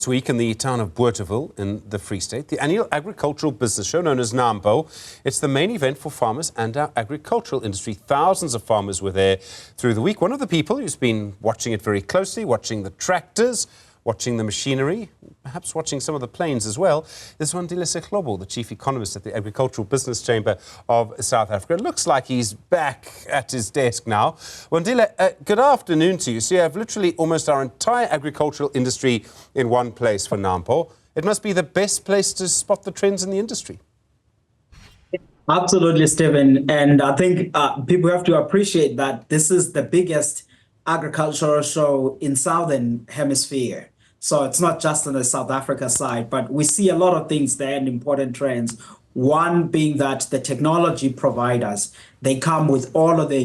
This week in the town of Bothaville in the Free State, the annual agricultural business show known as Nampo. It's the main event for farmers and our agricultural industry. Thousands of farmers were there through the week. One of the people who's been watching it very closely, watching the tractors, watching the machinery, perhaps watching some of the planes as well, is Wandile Sihlobo, the chief economist at the Agricultural Business Chamber of South Africa. It looks like he's back at his desk now. Wandile, good afternoon to you. So you have literally almost our entire agricultural industry in one place for Nampo. It must be the best place to spot the trends in the industry. Absolutely, Stephen. And I think people have to appreciate that this is the biggest agricultural show in Southern Hemisphere. So it's not just on the South Africa side, but we see a lot of things there and important trends. One being that the technology providers, they come with all of the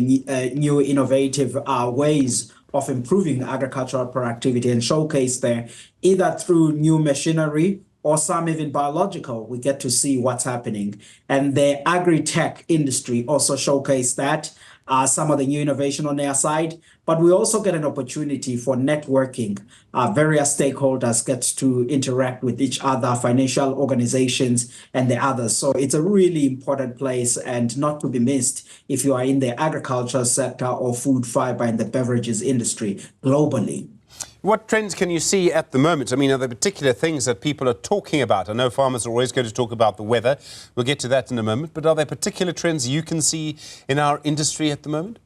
new innovative ways of improving agricultural productivity and showcase there, either through new machinery or some even biological. We get to see what's happening. And the agri-tech industry also showcase that. Some of the new innovation on their side, but we also get an opportunity for networking. Various stakeholders get to interact with each other, financial organizations and the others. So it's a really important place and not to be missed if you are in the agriculture sector or food, fiber and the beverages industry globally. What trends can you see at the moment? I mean, are there particular things that people are talking about? I know farmers are always going to talk about the weather. We'll get to that in a moment. But are there particular trends you can see in our industry at the moment?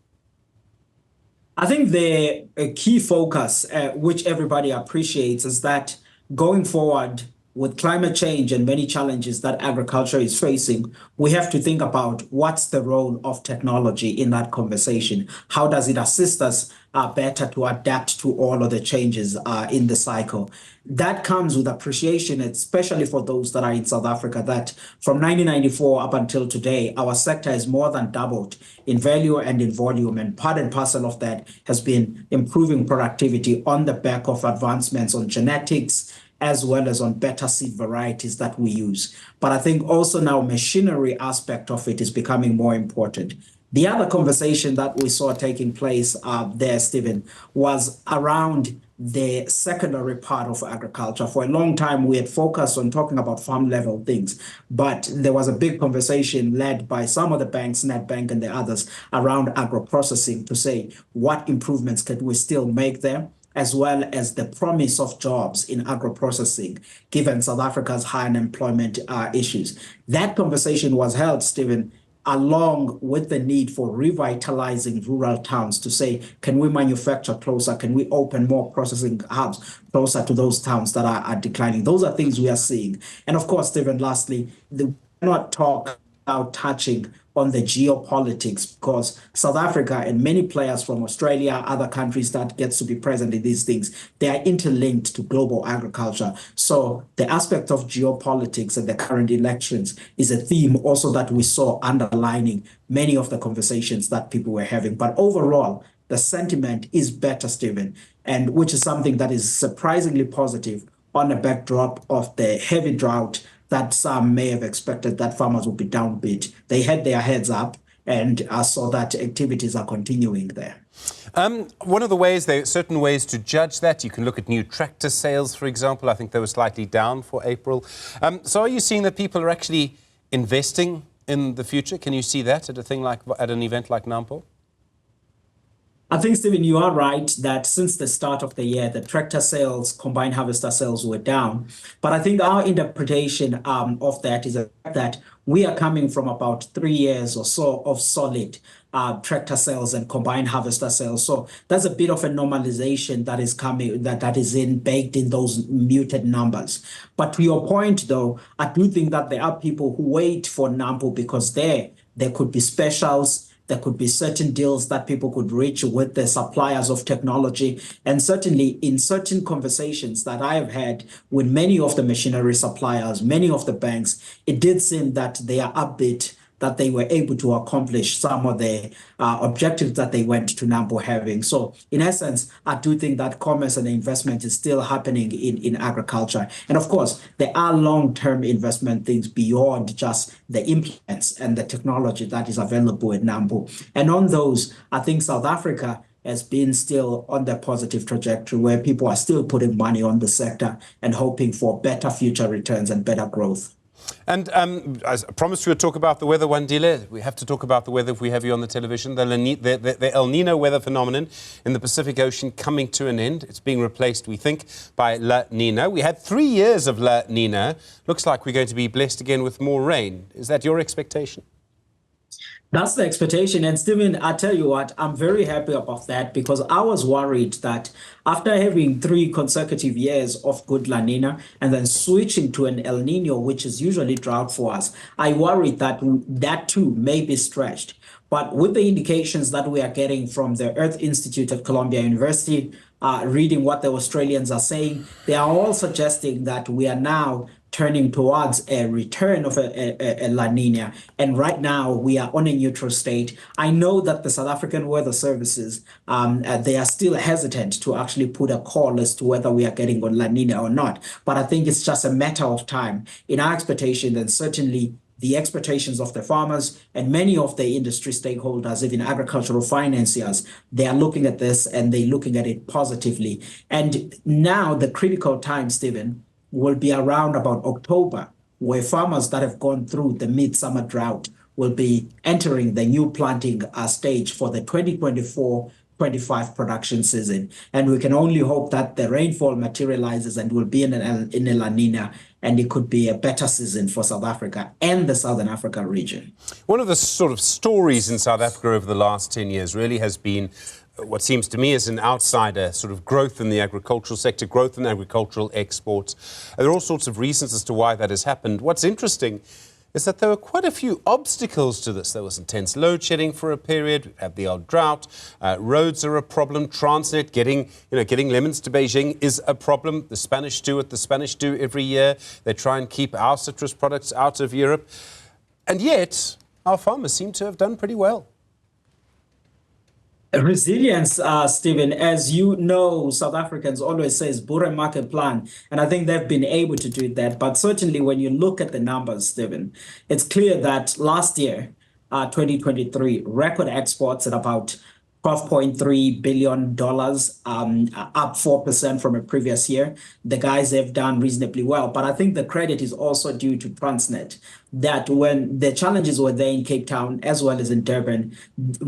I think the key focus, which everybody appreciates, is that going forward with climate change and many challenges that agriculture is facing, we have to think about what's the role of technology in that conversation. How does it assist us better to adapt to all of the changes in the cycle? That comes with appreciation, especially for those that are in South Africa, that from 1994 up until today, our sector has more than doubled in value and in volume. And part and parcel of that has been improving productivity on the back of advancements on genetics, as well as on better seed varieties that we use. But I think also now machinery aspect of it is becoming more important. The other conversation that we saw taking place there, Stephen, was around the secondary part of agriculture. For a long time, we had focused on talking about farm level things, but there was a big conversation led by some of the banks, Nedbank and the others, around agro-processing to say what improvements could we still make there, as well as the promise of jobs in agro-processing, given South Africa's high unemployment issues. That conversation was held, Stephen, along with the need for revitalizing rural towns to say, can we manufacture closer? Can we open more processing hubs closer to those towns that are declining? Those are things we are seeing. And of course, Stephen, lastly, we cannot talk about touching on the geopolitics, because South Africa and many players from Australia, other countries that gets to be present in these things, they are interlinked to global agriculture. So the aspect of geopolitics and the current elections is a theme also that we saw underlining many of the conversations that people were having. But overall, the sentiment is better, Stephen, and which is something that is surprisingly positive on the backdrop of the heavy drought that some may have expected that farmers would be downbeat. They had their heads up and saw that activities are continuing there. One of the ways, there are certain ways to judge that. You can look at new tractor sales, for example. I think they were slightly down for April. So are you seeing that people are actually investing in the future? Can you see that at an event like Nampo? I think, Stephen, you are right that since the start of the year, the tractor sales, combined harvester sales were down. But I think our interpretation of that is that we are coming from about 3 years or so of solid tractor sales and combined harvester sales. So that's a bit of a normalization that is coming, that is baked in those muted numbers. But to your point, though, I do think that there are people who wait for Nampo because there could be specials. There could be certain deals that people could reach with the suppliers of technology. And certainly in certain conversations that I have had with many of the machinery suppliers, many of the banks, it did seem that they are upbeat that they were able to accomplish some of the objectives that they went to Nampo having. So in essence, I do think that commerce and investment is still happening in agriculture. And of course, there are long-term investment things beyond just the implements and the technology that is available at Nampo. And on those, I think South Africa has been still on the positive trajectory where people are still putting money on the sector and hoping for better future returns and better growth. And as I promised we would talk about the weather, Wandile. We have to talk about the weather if we have you on the television. The El Nino weather phenomenon in the Pacific Ocean coming to an end. It's being replaced, we think, by La Nina. We had 3 years of La Nina. Looks like we're going to be blessed again with more rain. Is that your expectation? That's the expectation. And Stephen, I tell you what, I'm very happy about that because I was worried that after having 3 consecutive years of good La Nina and then switching to an El Nino, which is usually drought for us, I worried that that too may be stretched. But with the indications that we are getting from the Earth Institute at Columbia University, reading what the Australians are saying, they are all suggesting that we are now turning towards a return of a La Nina. And right now we are on a neutral state. I know that the South African Weather Services, they are still hesitant to actually put a call as to whether we are getting on La Nina or not. But I think it's just a matter of time. In our expectation, then certainly the expectations of the farmers and many of the industry stakeholders, even agricultural financiers, they are looking at this and they're looking at it positively. And now the critical time, Stephen, will be around about October, where farmers that have gone through the midsummer drought will be entering the new planting stage for the 2024-25 production season. And we can only hope that the rainfall materializes and will be in a La Nina, and it could be a better season for South Africa and the Southern Africa region. One of the sort of stories in South Africa over the last 10 years really has been what seems to me as an outsider, sort of growth in the agricultural sector, growth in agricultural exports. There are all sorts of reasons as to why that has happened. What's interesting is that there were quite a few obstacles to this. There was intense load shedding for a period, we had the odd drought, roads are a problem, Transnet, getting lemons to Beijing is a problem. The Spanish do what the Spanish do every year. They try and keep our citrus products out of Europe. And yet, our farmers seem to have done pretty well. Resilience, Stephen, as you know, South Africans always says Boere market plan, and I think they've been able to do that. But certainly when you look at the numbers, Stephen, it's clear that last year, 2023, record exports at about $12.3 billion, up 4% from a previous year. The guys have done reasonably well, but I think the credit is also due to Transnet, that when the challenges were there in Cape Town as well as in Durban,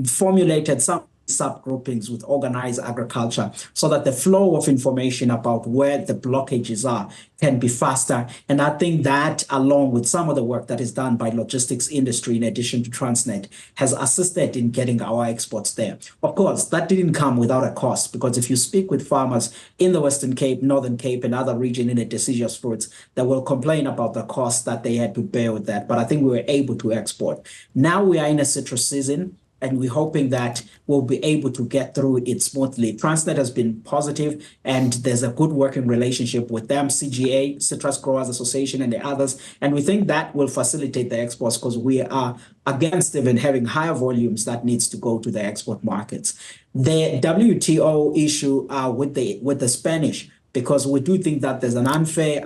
formulated some subgroupings with organized agriculture so that the flow of information about where the blockages are can be faster. And I think that, along with some of the work that is done by logistics industry in addition to Transnet, has assisted in getting our exports there. Of course, that didn't come without a cost, because if you speak with farmers in the Western Cape, Northern Cape, and other regions in the deciduous fruits, they will complain about the cost that they had to bear with that. But I think we were able to export. Now we are in a citrus season, and we're hoping that we'll be able to get through it smoothly. Transnet has been positive, and there's a good working relationship with them, CGA, Citrus Growers Association, and the others. And we think that will facilitate the exports, because we are against even having higher volumes that needs to go to the export markets. The WTO issue with the Spanish, because we do think that there's an unfair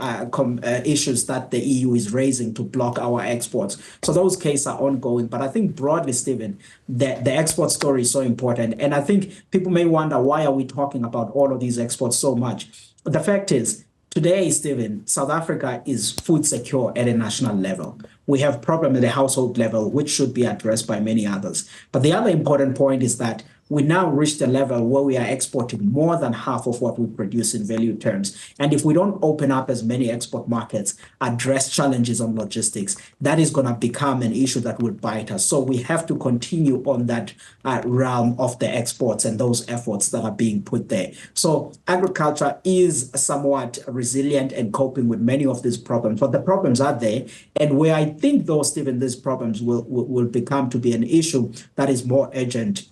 issues that the EU is raising to block our exports. So those cases are ongoing. But I think broadly, Stephen, the export story is so important. And I think people may wonder, why are we talking about all of these exports so much? But the fact is, today, Stephen, South Africa is food secure at a national level. We have problems at the household level, which should be addressed by many others. But the other important point is that we now reached a level where we are exporting more than half of what we produce in value terms. And if we don't open up as many export markets, address challenges on logistics, that is going to become an issue that will bite us. So we have to continue on that realm of the exports and those efforts that are being put there. So agriculture is somewhat resilient and coping with many of these problems, but the problems are there. And where I think, though, Stephen, these problems will become to be an issue that is more urgent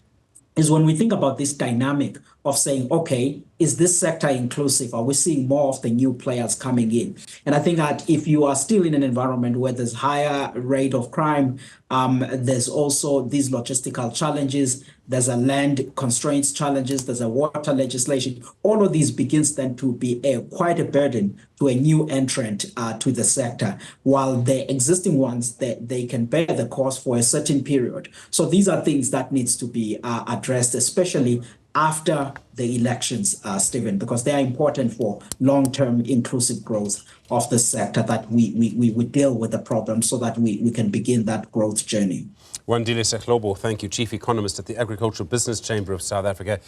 is when we think about this dynamic of saying, okay, is this sector inclusive? Are we seeing more of the new players coming in? And I think that if you are still in an environment where there's higher rate of crime, there's also these logistical challenges, there's a land constraints challenges, there's a water legislation, all of these begins then to be quite a burden to a new entrant to the sector, while the existing ones, they can bear the cost for a certain period. So these are things that needs to be addressed, especially after the elections, Stephen, because they are important for long-term inclusive growth of the sector, that we would deal with the problem so that we can begin that growth journey. Wandile Sihlobo, thank you, Chief Economist at the Agricultural Business Chamber of South Africa.